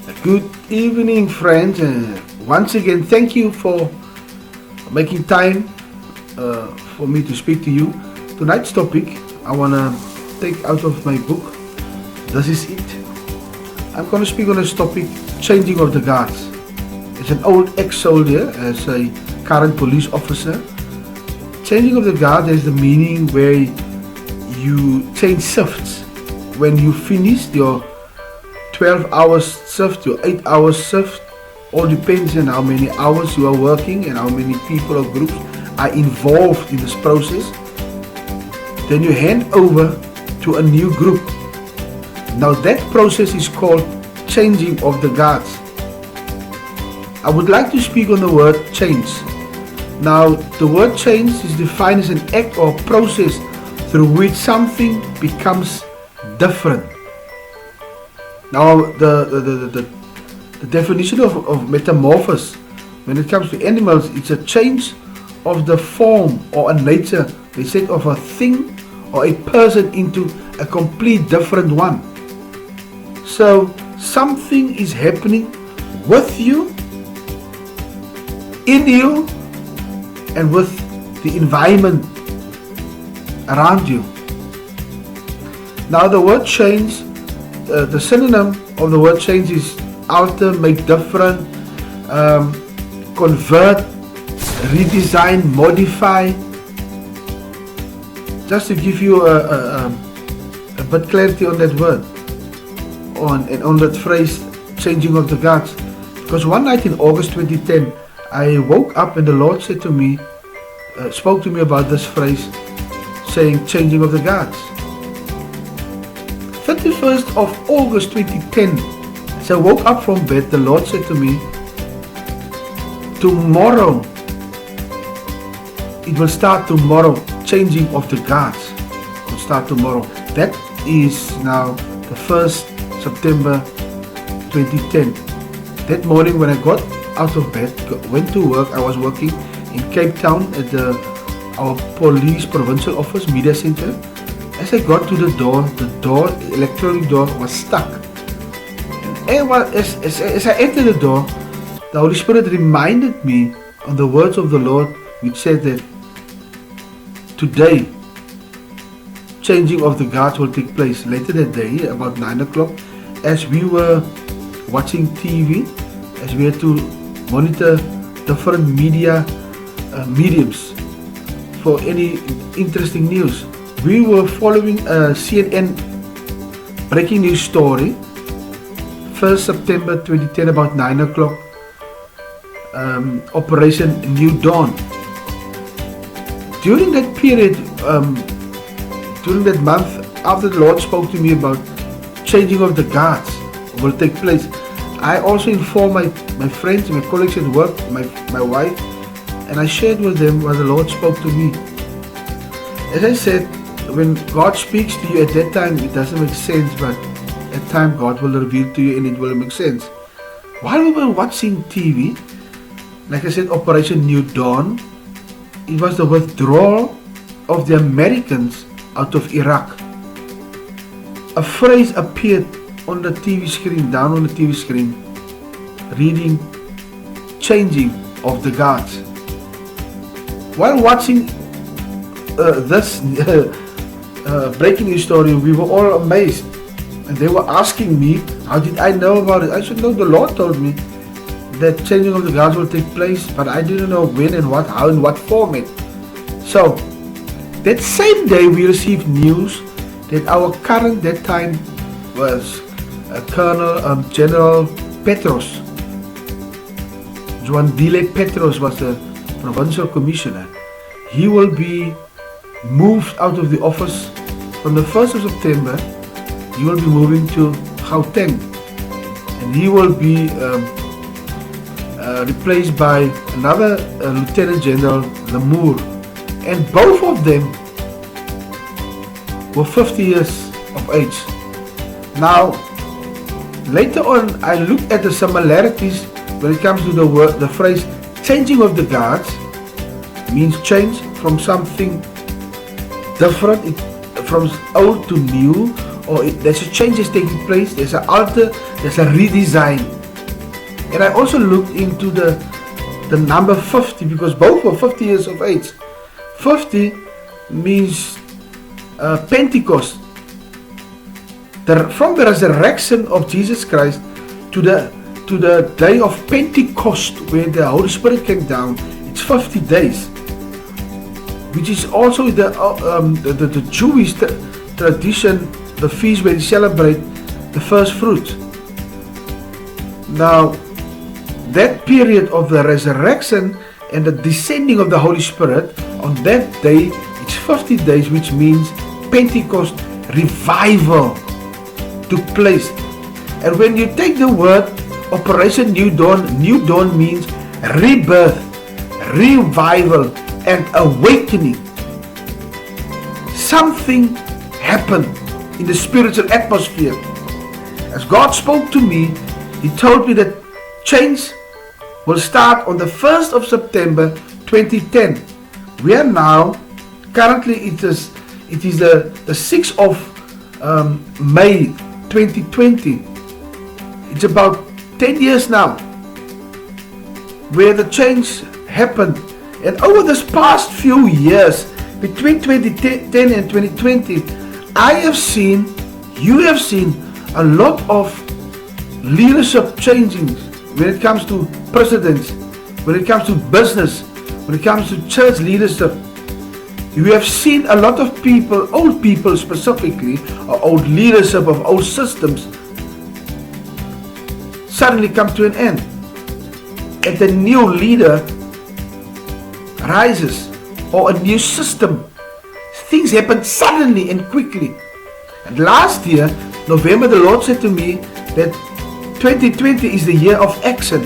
Good evening, friends. Once again, thank you for making time for me to speak to you. Tonight's topic, I want to take out of my book, This Is It. I'm going to speak on this topic, changing of the guards. As an old ex-soldier, as a current police officer, changing of the guard has the meaning where you change shifts. When you finish your 12 hours shift, your 8 hours shift, all depends on how many hours you are working and how many people or groups are involved in this process. Then you hand over to a new group. Now that process is called changing of the guards. I would like to speak on the word change. Now the word change is defined as an act or process through which something becomes different. Now the definition of metamorphosis when it comes to animals, it's a change of the form or a nature, they said, of a thing or a person into a complete different one. So something is happening with you, in you, and with the environment around you. Now the word change, the synonym of the word change is alter, make different, convert, redesign, modify. Just to give you a bit clarity on that word, on that phrase, changing of the guards. Because one night in August 2010, I woke up and the Lord said to me, spoke to me about this phrase, saying changing of the guards. 31st of August 2010, as I woke up from bed, the Lord said to me, tomorrow, it will start tomorrow, changing of the guards will start tomorrow. That is now the 1st September 2010. That morning when I got out of bed, went to work, I was working in Cape Town at our police provincial office, media center. As I got to the door, electronic door was stuck. And as I entered the door, the Holy Spirit reminded me on the words of the Lord, which said that today, changing of the guards will take place. Later that day, about 9 o'clock, as we were watching TV, as we had to monitor different mediums for any interesting news. We were following a CNN breaking news story, 1st September 2010, about 9 o'clock, Operation New Dawn. During that period, during that month, after the Lord spoke to me about changing of the guards will take place, I also informed my friends, my colleagues at work, my wife, and I shared with them what the Lord spoke to me. As I said, when God speaks to you at that time, it doesn't make sense, but at time God will reveal to you and it will make sense. While we were watching TV, like I said, Operation New Dawn, it was the withdrawal of the Americans out of Iraq. A phrase appeared on the TV screen, down on the TV screen, reading, changing of the guards. While watching this breaking news story, we were all amazed, and they were asking me, how did I know about it? I said, no, the Lord told me that changing of the guards will take place, but I didn't know when and what, how and what format. So that same day we received news that our current, that time was Colonel General Petros. Juandile Petros was the provincial commissioner. He will be moved out of the office from the 1st of September. He will be moving to Gauteng, and he will be replaced by another Lieutenant General Lamour, and both of them were 50 years of age. Now, later on, I looked at the similarities when it comes to the phrase changing of the guards. Means change from something different, from old to new, there's a change is taking place. There's an altar. There's a redesign. And I also looked into the number 50, because both were 50 years of age. 50 means Pentecost. From the resurrection of Jesus Christ to the day of Pentecost, where the Holy Spirit came down, it's 50 days, which is also the Jewish tradition, the feast where they celebrate the first fruit. Now, that period of the resurrection and the descending of the Holy Spirit, on that day, it's 50 days, which means Pentecost revival took place. And when you take the word Operation New Dawn means rebirth, revival, and awakening. Something happened in the spiritual atmosphere. As God spoke to me, He told me that change will start on the 1st of September 2010. We are now, currently it is the 6th of May 2020. It's about 10 years now where the change happened. And over this past few years, between 2010 and 2020, I have seen, you have seen a lot of leadership changing when it comes to presidents, when it comes to business, when it comes to church leadership. You have seen a lot of people, old people specifically, or old leadership of old systems, suddenly come to an end. And the new leader rises, or a new system. Things happen suddenly and quickly. And last year, November, the Lord said to me that 2020 is the year of action.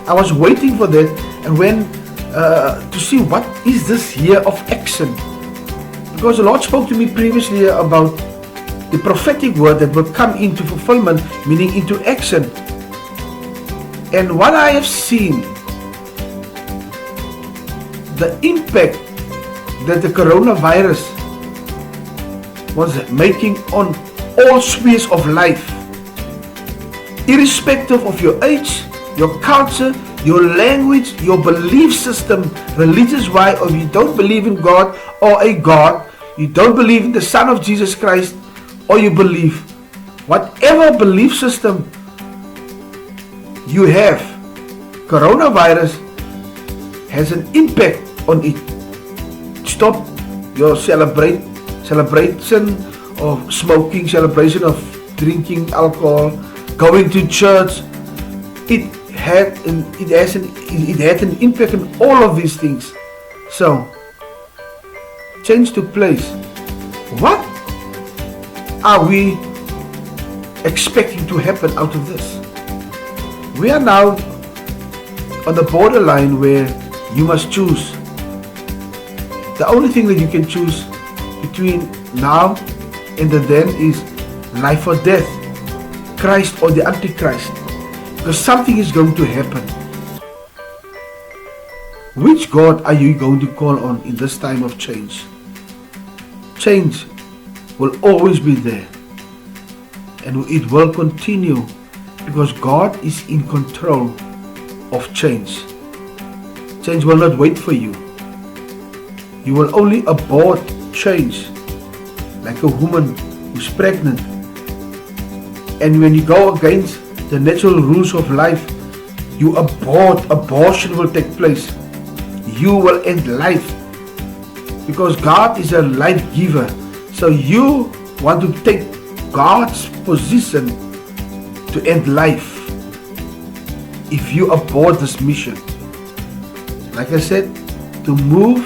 I was waiting for that, and when to see what is this year of action, because the Lord spoke to me previously about the prophetic word that will come into fulfillment, meaning into action. And what I have seen, the impact that the coronavirus was making on all spheres of life, irrespective of your age, your culture, your language, your belief system, religious wise, or you don't believe in God or a God, you don't believe in the Son of Jesus Christ, or you believe whatever belief system you have, coronavirus has an impact on it. Stop your celebration of smoking, celebration of drinking alcohol, going to church. It had an impact on all of these things. So change took place. What are we expecting to happen out of this? We are now on the borderline where you must choose. The only thing that you can choose between now and the then is life or death, Christ or the Antichrist, because something is going to happen. Which God are you going to call on in this time of change? Change will always be there, and it will continue, because God is in control of change. Change will not wait for you. You will only abort change, like a woman who's pregnant. And when you go against the natural rules of life, you abort, abortion will take place. You will end life, because God is a life giver. So you want to take God's position to end life if you abort this mission. Like I said, to move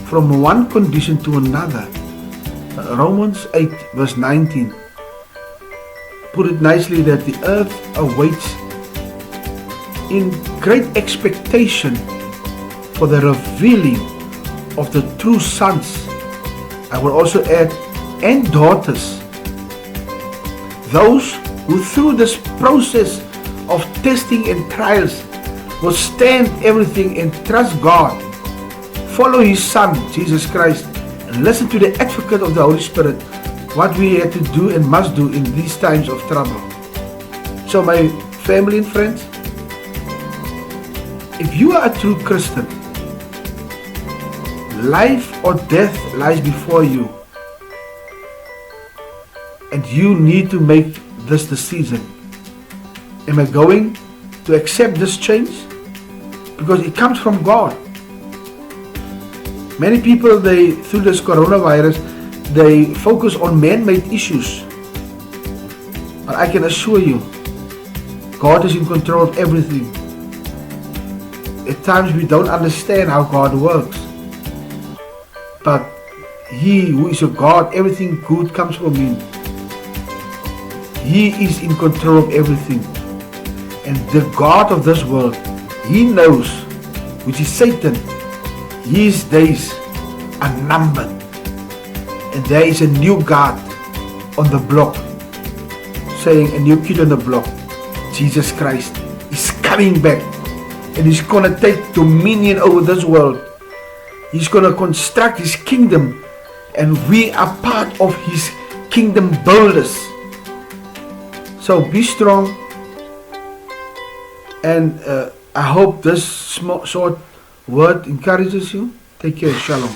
from one condition to another. Romans 8 verse 19 put it nicely that the earth awaits in great expectation for the revealing of the true sons. I will also add, and daughters. Those who through this process of testing and trials will stand everything and trust God, follow His Son, Jesus Christ, and listen to the advocate of the Holy Spirit what we have to do and must do in these times of trouble. So my family and friends, if you are a true Christian, life or death lies before you, and you need to make this decision. Am I going to accept this change? Because it comes from God. Many people, through this coronavirus, they focus on man-made issues. But I can assure you, God is in control of everything. At times we don't understand how God works. But He who is a God, everything good comes from Him. He is in control of everything. And the God of this world, He knows, which is Satan, his days are numbered. And there is a new God on the block, saying a new kid on the block, Jesus Christ is coming back. And He's going to take dominion over this world. He's going to construct His kingdom. And we are part of His kingdom builders. So be strong. And I hope this short word encourages you. Take care. Shalom.